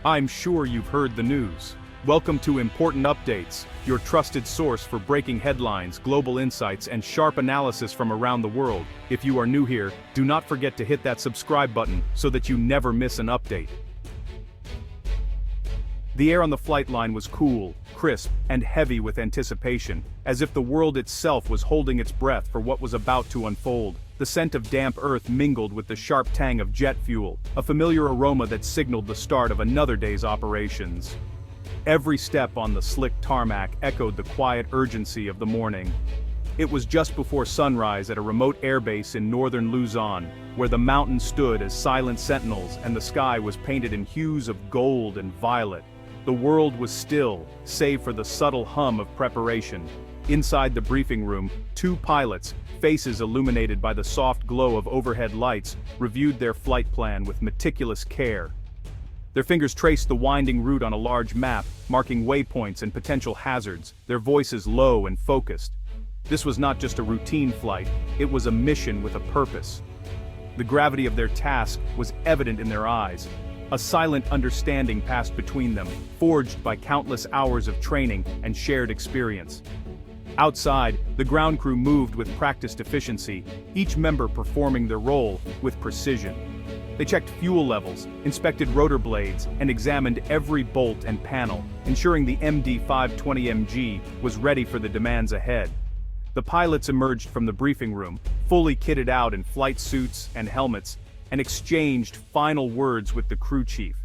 I'm sure you've heard the news. Welcome to Important Updates, your trusted source for breaking headlines, global insights, and sharp analysis from around the world. If you are new here, do not forget to hit that subscribe button so that you never miss an update. The air on the flight line was cool, crisp, and heavy with anticipation, as if the world itself was holding its breath for what was about to unfold. The scent of damp earth mingled with the sharp tang of jet fuel, a familiar aroma that signaled the start of another day's operations. Every step on the slick tarmac echoed the quiet urgency of the morning. It was just before sunrise at a remote airbase in Northern Luzon, where the mountains stood as silent sentinels and the sky was painted in hues of gold and violet. The world was still, save for the subtle hum of preparation. Inside the briefing room, two pilots, faces illuminated by the soft glow of overhead lights, reviewed their flight plan with meticulous care. Their fingers traced the winding route on a large map, marking waypoints and potential hazards, their voices low and focused. This was not just a routine flight, it was a mission with a purpose. The gravity of their task was evident in their eyes. A silent understanding passed between them, forged by countless hours of training and shared experience. Outside, the ground crew moved with practiced efficiency, each member performing their role with precision. They checked fuel levels, inspected rotor blades, and examined every bolt and panel, ensuring the MD-520MG was ready for the demands ahead. The pilots emerged from the briefing room, fully kitted out in flight suits and helmets, and exchanged final words with the crew chief.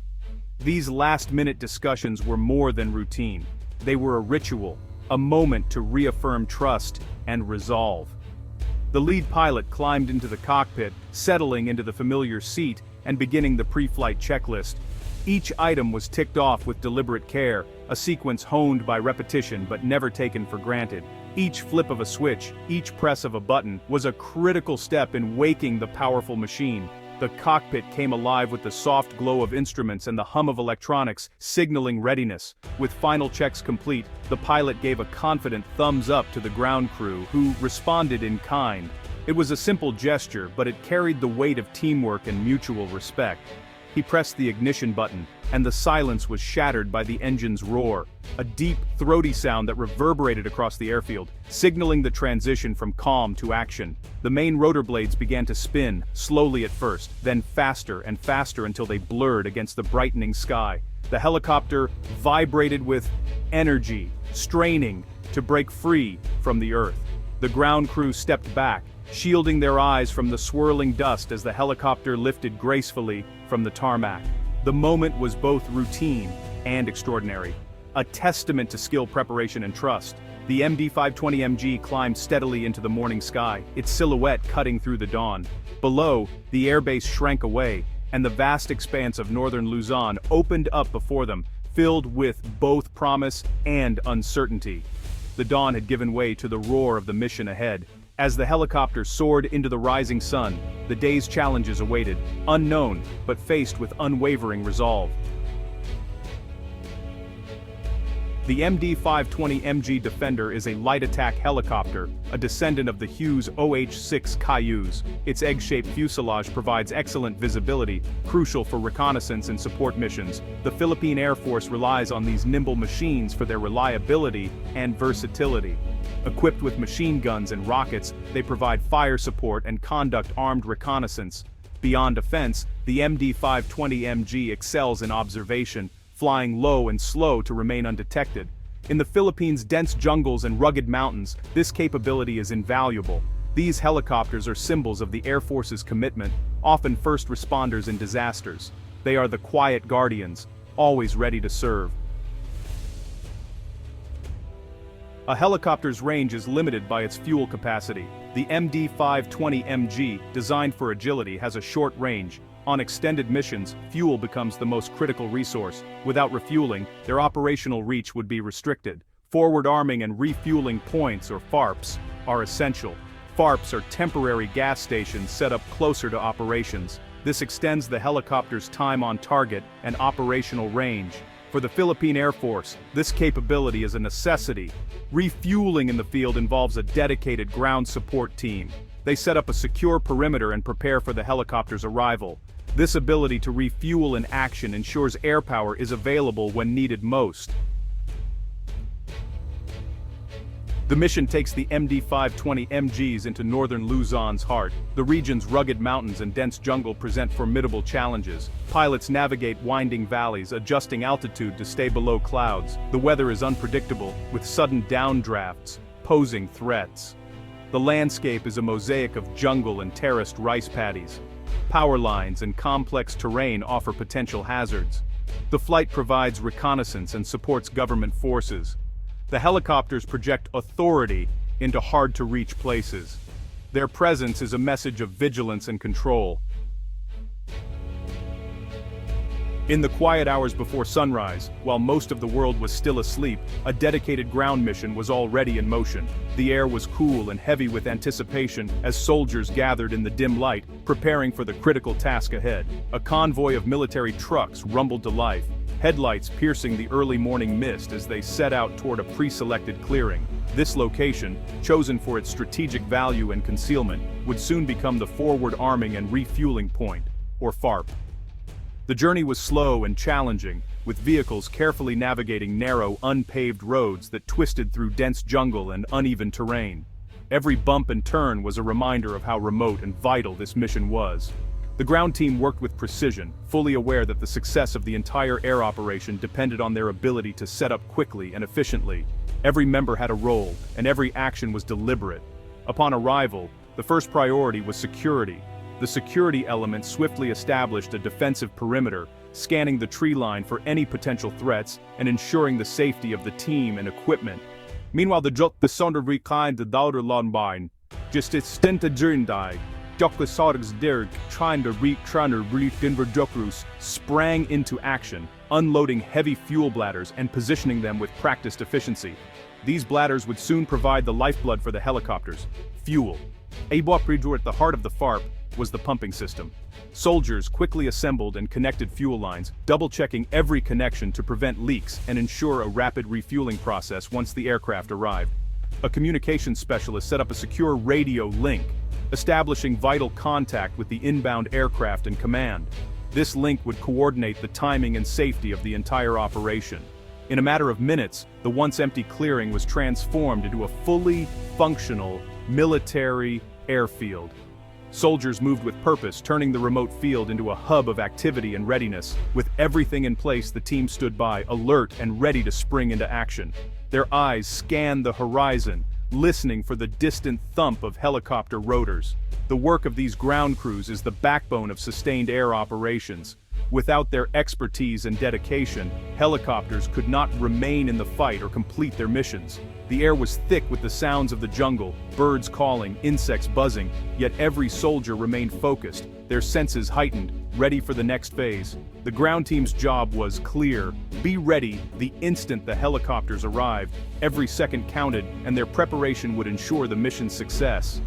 These last-minute discussions were more than routine. They were a ritual, a moment to reaffirm trust and resolve. The lead pilot climbed into the cockpit, settling into the familiar seat and beginning the pre-flight checklist. Each item was ticked off with deliberate care, a sequence honed by repetition but never taken for granted. Each flip of a switch, each press of a button, was a critical step in waking the powerful machine. The cockpit came alive with the soft glow of instruments and the hum of electronics, signaling readiness. With final checks complete, the pilot gave a confident thumbs up to the ground crew, who responded in kind. It was a simple gesture, but it carried the weight of teamwork and mutual respect. He pressed the ignition button, and the silence was shattered by the engine's roar, a deep, throaty sound that reverberated across the airfield, signaling the transition from calm to action. The main rotor blades began to spin, slowly at first, then faster and faster until they blurred against the brightening sky. The helicopter vibrated with energy, straining to break free from the earth. The ground crew stepped back, shielding their eyes from the swirling dust as the helicopter lifted gracefully from the tarmac. The moment was both routine and extraordinary, a testament to skill, preparation, and trust. The MD-520MG climbed steadily into the morning sky, its silhouette cutting through the dawn. Below, the airbase shrank away, and the vast expanse of Northern Luzon opened up before them, filled with both promise and uncertainty. The dawn had given way to the roar of the mission ahead. As the helicopter soared into the rising sun, the day's challenges awaited, unknown but faced with unwavering resolve. The MD-520MG Defender is a light attack helicopter, a descendant of the Hughes OH-6 Cayuse. Its egg-shaped fuselage provides excellent visibility, crucial for reconnaissance and support missions. The Philippine Air Force relies on these nimble machines for their reliability and versatility. Equipped with machine guns and rockets, they provide fire support and conduct armed reconnaissance. Beyond defense, the MD-520MG excels in observation, flying low and slow to remain undetected. In the Philippines' dense jungles and rugged mountains, this capability is invaluable. These helicopters are symbols of the Air Force's commitment, often first responders in disasters. They are the quiet guardians, always ready to serve. A helicopter's range is limited by its fuel capacity. The MD-520MG, designed for agility, has a short range. On extended missions, fuel becomes the most critical resource. Without refueling, their operational reach would be restricted. Forward arming and refueling points, or FARPs, are essential. FARPs are temporary gas stations set up closer to operations. This extends the helicopter's time on target and operational range. For the Philippine Air Force, this capability is a necessity. Refueling in the field involves a dedicated ground support team. They set up a secure perimeter and prepare for the helicopter's arrival. This ability to refuel in action ensures air power is available when needed most. The mission takes the MD-520MGs into Northern Luzon's heart. The region's rugged mountains and dense jungle present formidable challenges. Pilots navigate winding valleys, adjusting altitude to stay below clouds. The weather is unpredictable, with sudden downdrafts posing threats. The landscape is a mosaic of jungle and terraced rice paddies. Power lines and complex terrain offer potential hazards. The flight provides reconnaissance and supports government forces. The helicopters project authority into hard-to-reach places. Their presence is a message of vigilance and control. In the quiet hours before sunrise, while most of the world was still asleep, a dedicated ground mission was already in motion. The air was cool and heavy with anticipation as soldiers gathered in the dim light, preparing for the critical task ahead. A convoy of military trucks rumbled to life, headlights piercing the early morning mist as they set out toward a pre-selected clearing. This location, chosen for its strategic value and concealment, would soon become the Forward Arming and Refueling Point, or FARP. The journey was slow and challenging, with vehicles carefully navigating narrow, unpaved roads that twisted through dense jungle and uneven terrain. Every bump and turn was a reminder of how remote and vital this mission was. The ground team worked with precision, fully aware that the success of the entire air operation depended on their ability to set up quickly and efficiently. Every member had a role, and every action was deliberate. Upon arrival, the first priority was security. The security element swiftly established a defensive perimeter, scanning the tree line for any potential threats and ensuring the safety of the team and equipment. Meanwhile, the besonder reclined the daughter Lonbine, just its stinta dirndai. Trying to reach Denver Jokrus sprang into action, unloading heavy fuel bladders and positioning them with practiced efficiency. These bladders would soon provide the lifeblood for the helicopters: fuel. At the heart of the FARP was the pumping system. Soldiers quickly assembled and connected fuel lines, double-checking every connection to prevent leaks and ensure a rapid refueling process once the aircraft arrived. A communications specialist set up a secure radio link, establishing vital contact with the inbound aircraft and command. This link would coordinate the timing and safety of the entire operation. In a matter of minutes, the once-empty clearing was transformed into a fully functional military airfield. Soldiers moved with purpose, turning the remote field into a hub of activity and readiness. With everything in place, the team stood by, alert and ready to spring into action. Their eyes scanned the horizon, listening for the distant thump of helicopter rotors. The work of these ground crews is the backbone of sustained air operations. Without their expertise and dedication, helicopters could not remain in the fight or complete their missions. The air was thick with the sounds of the jungle, birds calling, insects buzzing, yet every soldier remained focused, their senses heightened, ready for the next phase. The ground team's job was clear: be ready the instant the helicopters arrived. Every second counted, and their preparation would ensure the mission's success.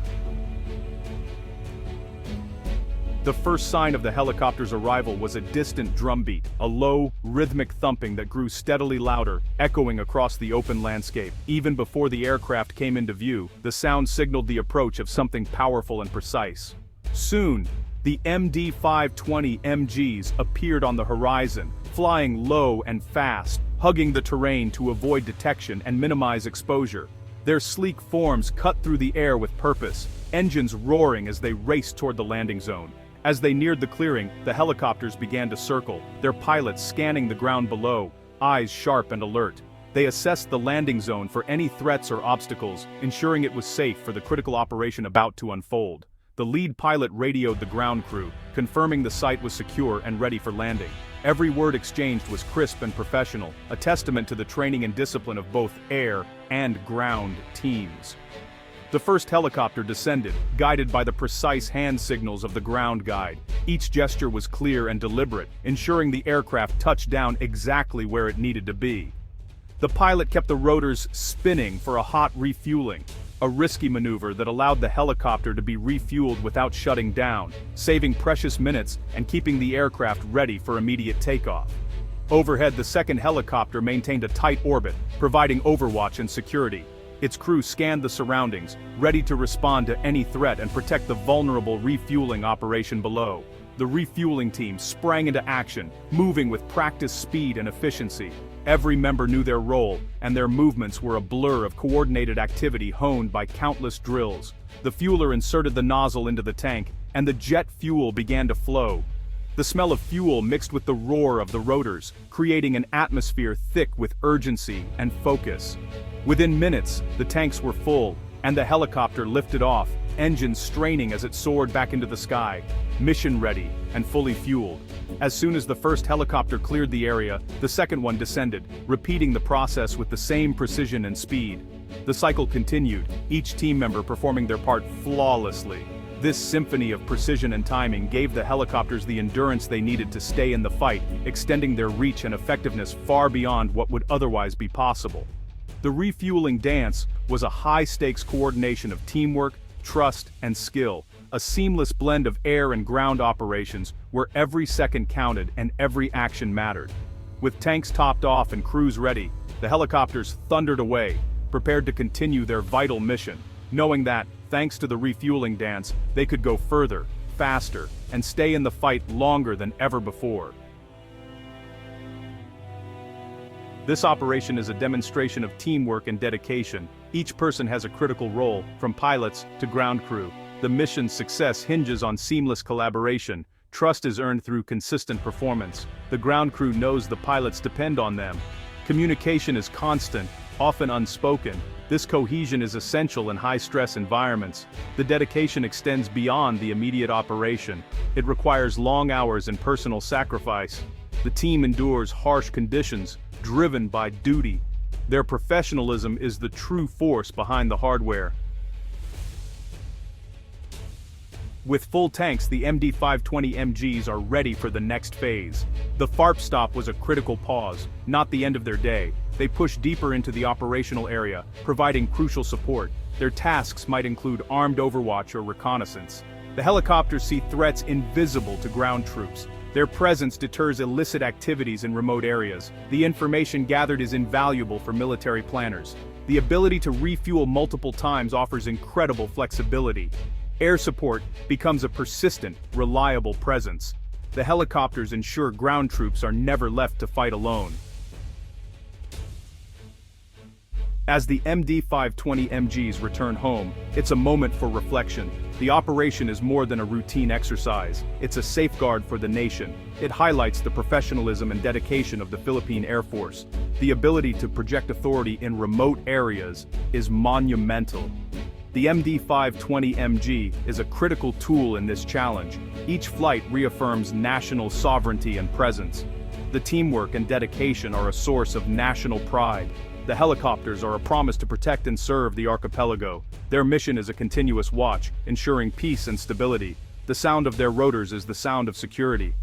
The first sign of the helicopter's arrival was a distant drumbeat, a low, rhythmic thumping that grew steadily louder, echoing across the open landscape. Even before the aircraft came into view, the sound signaled the approach of something powerful and precise. Soon, the MD-520MGs appeared on the horizon, flying low and fast, hugging the terrain to avoid detection and minimize exposure. Their sleek forms cut through the air with purpose, engines roaring as they raced toward the landing zone. As they neared the clearing, the helicopters began to circle, their pilots scanning the ground below, eyes sharp and alert. They assessed the landing zone for any threats or obstacles, ensuring it was safe for the critical operation about to unfold. The lead pilot radioed the ground crew, confirming the site was secure and ready for landing. Every word exchanged was crisp and professional, a testament to the training and discipline of both air and ground teams. The first helicopter descended, guided by the precise hand signals of the ground guide. Each gesture was clear and deliberate, ensuring the aircraft touched down exactly where it needed to be. The pilot kept the rotors spinning for a hot refueling, a risky maneuver that allowed the helicopter to be refueled without shutting down, saving precious minutes and keeping the aircraft ready for immediate takeoff. Overhead, the second helicopter maintained a tight orbit, providing overwatch and security. Its crew scanned the surroundings, ready to respond to any threat and protect the vulnerable refueling operation below. the refueling team sprang into action, moving with practiced speed and efficiency. Every member knew their role, and their movements were a blur of coordinated activity honed by countless drills. The fueler inserted the nozzle into the tank, and the jet fuel began to flow. The smell of fuel mixed with the roar of the rotors, creating an atmosphere thick with urgency and focus. Within minutes, the tanks were full, and the helicopter lifted off, engines straining as it soared back into the sky, mission-ready and fully fueled. As soon as the first helicopter cleared the area, the second one descended, repeating the process with the same precision and speed. The cycle continued, each team member performing their part flawlessly. This symphony of precision and timing gave the helicopters the endurance they needed to stay in the fight, extending their reach and effectiveness far beyond what would otherwise be possible. The refueling dance was a high-stakes coordination of teamwork, trust, and skill, a seamless blend of air and ground operations where every second counted and every action mattered. With tanks topped off and crews ready, the helicopters thundered away, prepared to continue their vital mission, knowing that, thanks to the refueling dance, they could go further, faster, and stay in the fight longer than ever before. This operation is a demonstration of teamwork and dedication. Each person has a critical role, from pilots to ground crew. The mission's success hinges on seamless collaboration. Trust is earned through consistent performance. The ground crew knows the pilots depend on them. Communication is constant, often unspoken. This cohesion is essential in high-stress environments. The dedication extends beyond the immediate operation. It requires long hours and personal sacrifice. The team endures harsh conditions, driven by duty. Their professionalism is the true force behind the hardware. With full tanks, the MD-520MGs are ready for the next phase. The FARP stop was a critical pause, not the end of their day. They pushed deeper into the operational area, providing crucial support. Their tasks might include armed overwatch or reconnaissance. The helicopters see threats invisible to ground troops. Their presence deters illicit activities in remote areas. The information gathered is invaluable for military planners. The ability to refuel multiple times offers incredible flexibility. Air support becomes a persistent, reliable presence. The helicopters ensure ground troops are never left to fight alone. As the MD-520MGs return home, it's a moment for reflection. The operation is more than a routine exercise. It's a safeguard for the nation. It highlights the professionalism and dedication of the Philippine Air Force. The ability to project authority in remote areas is monumental. The MD-520MG is a critical tool in this challenge. Each flight reaffirms national sovereignty and presence. The teamwork and dedication are a source of national pride. The helicopters are a promise to protect and serve the archipelago. Their mission is a continuous watch, ensuring peace and stability. The sound of their rotors is the sound of security.